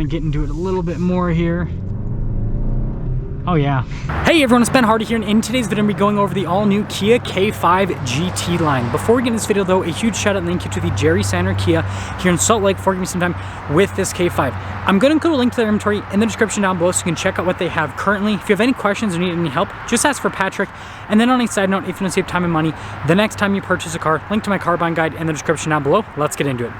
kind of get into it a little bit more here. Oh yeah. Hey everyone, it's Ben Hardy here, and in today's video I'm going to be going over the all-new Kia K5 GT-Line. Before we get into this video though, a huge shout out and thank you to the Jerry Sander Kia here in Salt Lake for giving me some time with this K5. I'm going to include a link to their inventory in the description down below so you can check out what they have currently. If you have any questions or need any help, just ask for Patrick. And then on a side note, if you want to save time and money the next time you purchase a car, link to my car buying guide in the description down below. Let's get into it.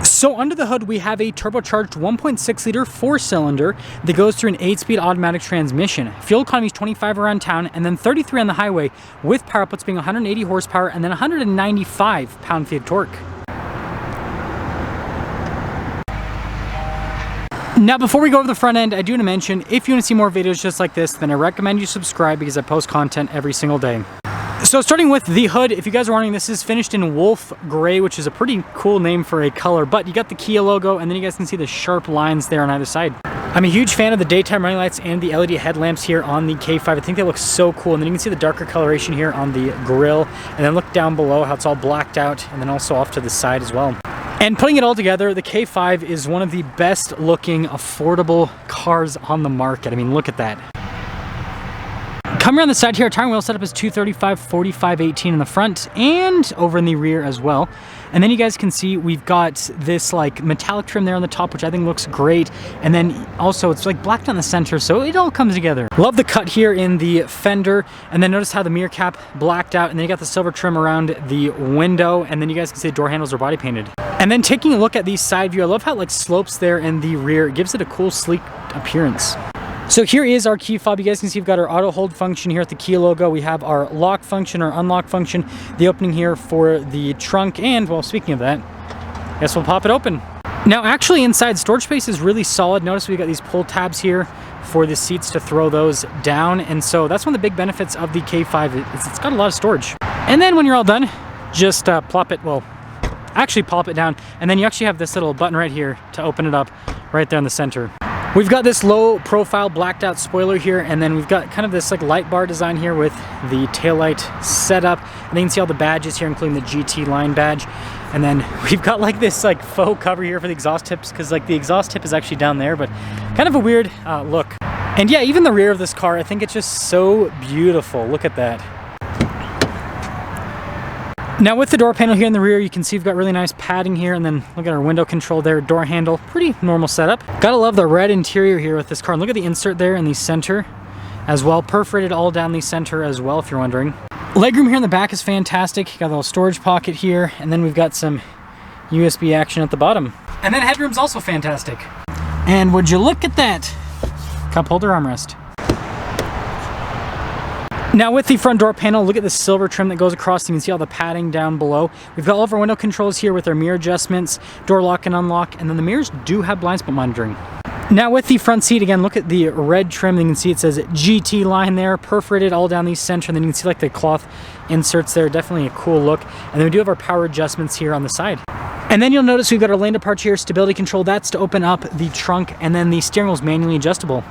So under the hood, we have a turbocharged 1.6 liter 4-cylinder that goes through an 8-speed automatic transmission. Fuel economy is 25 around town and then 33 on the highway, with power outputs being 180 horsepower and then 195 pound-feet of torque. Now before we go over the front end, I do want to mention, if you want to see more videos just like this, then I recommend you subscribe because I post content every single day. So starting with the hood, if you guys are wondering, this is finished in wolf gray, which is a pretty cool name for a color, but you got the Kia logo and then you guys can see the sharp lines there on either side. I'm a huge fan of the daytime running lights and the LED headlamps here on the K5. I think they look so cool. And then you can see the darker coloration here on the grille, and then look down below how it's all blacked out, and then also off to the side as well. And putting it all together, the K5 is one of the best looking affordable cars on the market. I mean, look at that. Coming around the side here, our tire wheel setup is 235, 45, 18 in the front and over in the rear as well. And then you guys can see we've got this like metallic trim there on the top, which I think looks great. And then also it's like blacked on the center, so it all comes together. Love the cut here in the fender. And then notice how the mirror cap blacked out, and then you got the silver trim around the window. And then you guys can see the door handles are body painted. And then taking a look at the side view, I love how it like slopes there in the rear. It gives it a cool sleek appearance. So here is our key fob. You guys can see we've got our auto hold function here at the Kia logo. We have our lock function or unlock function, the opening here for the trunk, and well, speaking of that, I guess we'll pop it open. Now actually inside, storage space is really solid. Notice we've got these pull tabs here for the seats to throw those down, and so that's one of the big benefits of the K5 is it's got a lot of storage. And then when you're all done, just plop it down, and then you actually have this little button right here to open it up right there in the center. We've got this low profile blacked out spoiler here, and then we've got kind of this like light bar design here with the taillight setup, and you can see all the badges here, including the GT-Line badge. And then we've got like this like faux cover here for the exhaust tips, because like the exhaust tip is actually down there, but kind of a weird look. And yeah, even the rear of this car, I think it's just so beautiful. Look at that. Now with the door panel here in the rear, you can see we've got really nice padding here, and then look at our window control there, door handle, pretty normal setup. Gotta love the red interior here with this car, and look at the insert there in the center as well, perforated all down the center as well, if you're wondering. Legroom here in the back is fantastic. Got a little storage pocket here, and then we've got some USB action at the bottom. And then headroom's also fantastic. And would you look at that? Cup holder armrest. Now with the front door panel, look at the silver trim that goes across. You can see all the padding down below. We've got all of our window controls here with our mirror adjustments, door lock and unlock, and then the mirrors do have blind spot monitoring. Now with the front seat, again, look at the red trim. You can see it says GT-Line there, perforated all down the center, and then you can see like the cloth inserts there. Definitely a cool look. And then we do have our power adjustments here on the side. And then you'll notice we've got our lane departure here, stability control. That's to open up the trunk, and then the steering wheel is manually adjustable.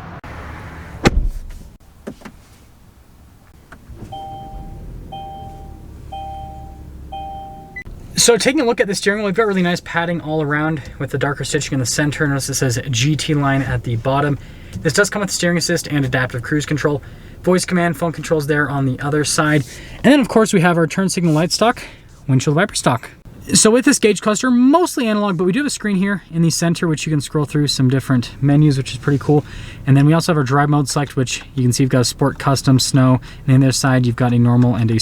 So taking a look at the steering wheel, we've got really nice padding all around with the darker stitching in the center. Notice it says GT-Line at the bottom. This does come with steering assist and adaptive cruise control. Voice command, phone controls there on the other side. And then of course we have our turn signal light stock, windshield wiper stock. So with this gauge cluster, mostly analog, but we do have a screen here in the center which you can scroll through some different menus, which is pretty cool. And then we also have our drive mode select, which you can see you've got a sport, custom, snow, and on the other side you've got a normal and a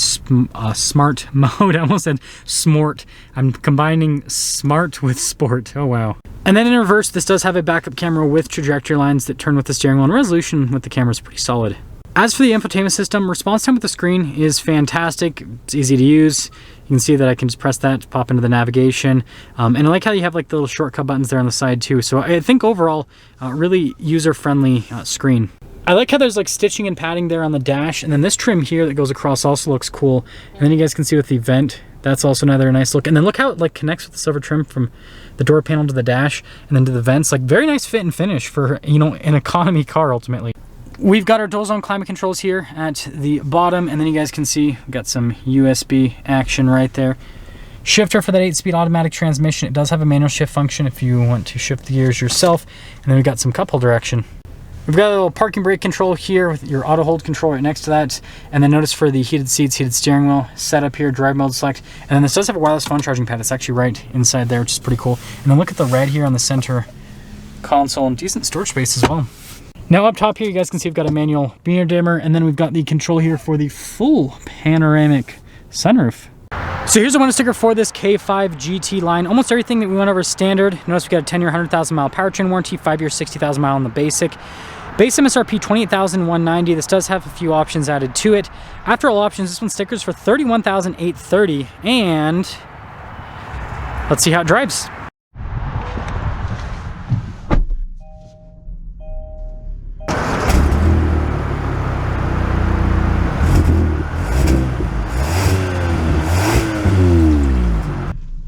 smart mode. I almost said smart. I'm combining smart with sport. Oh wow. And then in reverse, this does have a backup camera with trajectory lines that turn with the steering wheel, and resolution with the camera is pretty solid. As for the infotainment system, response time with the screen is fantastic. It's easy to use. You can see that I can just press that to pop into the navigation. And I like how you have like the little shortcut buttons there on the side too. So I think overall, really user-friendly screen. I like how there's like stitching and padding there on the dash. And then this trim here that goes across also looks cool. And then you guys can see with the vent, that's also another nice look. And then look how it like connects with the silver trim from the door panel to the dash and then to the vents. Like very nice fit and finish for, you know, an economy car ultimately. We've got our dual zone climate controls here at the bottom, and then you guys can see we've got some USB action right there. Shifter for that 8-speed automatic transmission. It does have a manual shift function if you want to shift the gears yourself. And then we've got some cup holder action. We've got a little parking brake control here with your auto hold control right next to that. And then notice for the heated seats, heated steering wheel, setup here, drive mode select. And then this does have a wireless phone charging pad. It's actually right inside there, which is pretty cool. And then look at the red here on the center console, and decent storage space as well. Now up top here, you guys can see we've got a manual mirror dimmer, and then we've got the control here for the full panoramic sunroof. So here's the window sticker for this K5 GT-Line. Almost everything that we went over is standard. Notice we got a 10-year, 100,000 mile powertrain warranty, 5-year, 60,000 mile on the basic. Base MSRP $28,190. This does have a few options added to it. After all options, this one stickers for $31,830. And let's see how it drives.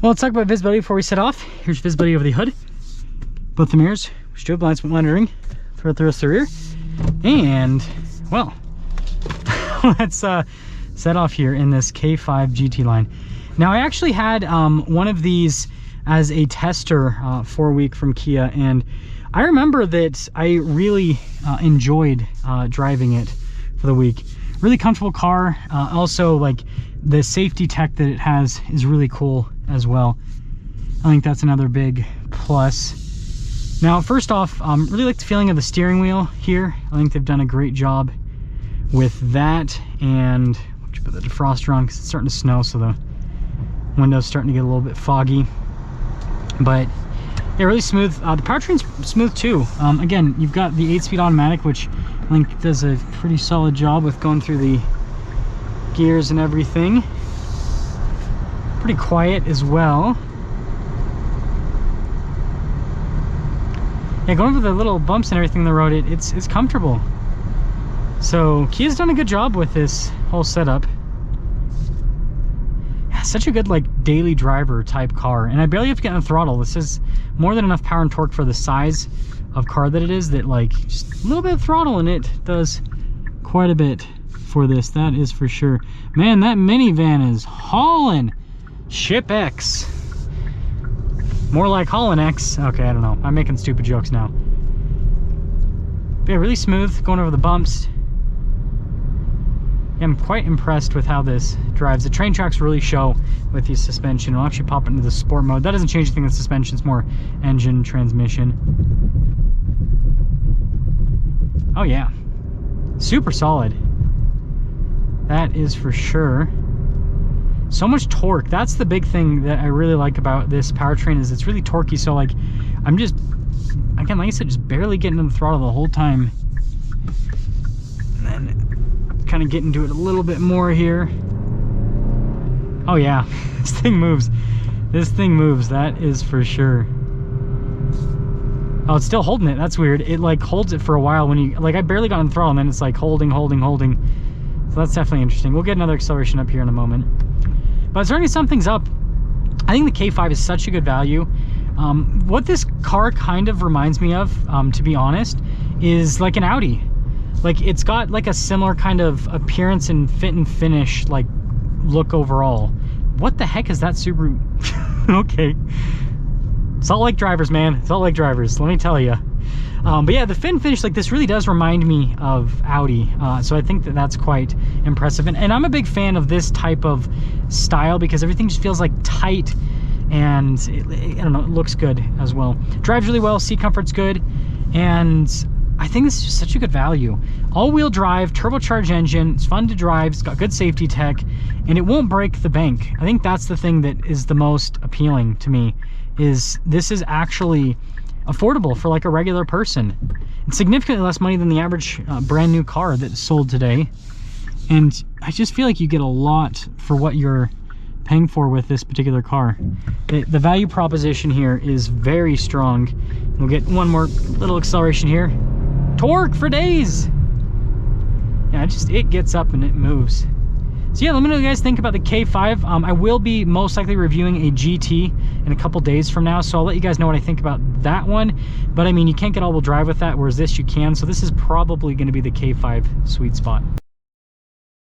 Well, let's talk about visibility before we set off. Here's visibility over the hood, both the mirrors, strobe blind spot monitoring throughout the rest of the rear. And, well, let's set off here in this K5 GT-Line. Now, I actually had one of these as a tester for a week from Kia, and I remember that I really enjoyed driving it for the week. Really comfortable car. Also, like, the safety tech that it has is really cool as well. I think that's another big plus. Now, first off, really like the feeling of the steering wheel here. I think they've done a great job with that. And put the defroster on because it's starting to snow, so the window's starting to get a little bit foggy. But yeah, really smooth. The powertrain's smooth too. Again, you've got the 8-speed automatic, which I think does a pretty solid job with going through the gears and everything. Pretty quiet as well. Yeah, going over the little bumps and everything on the road, it's comfortable. So Kia's done a good job with this whole setup. Yeah, such a good like daily driver type car, and I barely have to get on the throttle. This is more than enough power and torque for the size of car that it is, that like just a little bit of throttle and it does quite a bit for this, that is for sure. Man, that minivan is hauling. Ship X. More like Haulin' X. Okay, I don't know. I'm making stupid jokes now. But yeah, really smooth, going over the bumps. Yeah, I'm quite impressed with how this drives. The train tracks really show with the suspension. It'll actually pop into the sport mode. That doesn't change anything with suspension. It's more engine, transmission. Oh yeah. Super solid. That is for sure. So much torque. That's the big thing that I really like about this powertrain, is it's really torquey. So like, I'm just, again, like I said, just barely getting to the throttle the whole time. And then kind of getting to it a little bit more here. Oh yeah, this thing moves. This thing moves, that is for sure. Oh, it's still holding it. That's weird. It like holds it for a while when you, like, I barely got on the throttle and then it's like holding. So that's definitely interesting. We'll get another acceleration up here in a moment. But starting to sum things up, I think the K5 is such a good value. What this car kind of reminds me of, to be honest, is like an Audi. Like, it's got like a similar kind of appearance and fit and finish, like, look overall. What the heck is that Subaru? Okay. Salt Lake drivers, man. Salt Lake drivers, let me tell you. But yeah, the fit and finish, like, this really does remind me of Audi. So I think that that's quite impressive. And I'm a big fan of this type of style because everything just feels like tight, and I don't know, it looks good as well. Drives really well, seat comfort's good, and I think this is just such a good value. All-wheel drive, turbocharged engine, it's fun to drive, it's got good safety tech, and it won't break the bank. I think that's the thing that is the most appealing to me, is this is actually affordable for like a regular person. It's significantly less money than the average brand new car that's sold today, and I just feel like you get a lot for what you're paying for with this particular car. The value proposition here is very strong. We'll get one more little acceleration here. Torque for days. Yeah, it gets up and it moves. So yeah, let me know what you guys think about the K5. I will be most likely reviewing a GT in a couple days from now, so I'll let you guys know what I think about that one. But I mean, you can't get all-wheel drive with that, whereas this you can, so this is probably going to be the K5 sweet spot.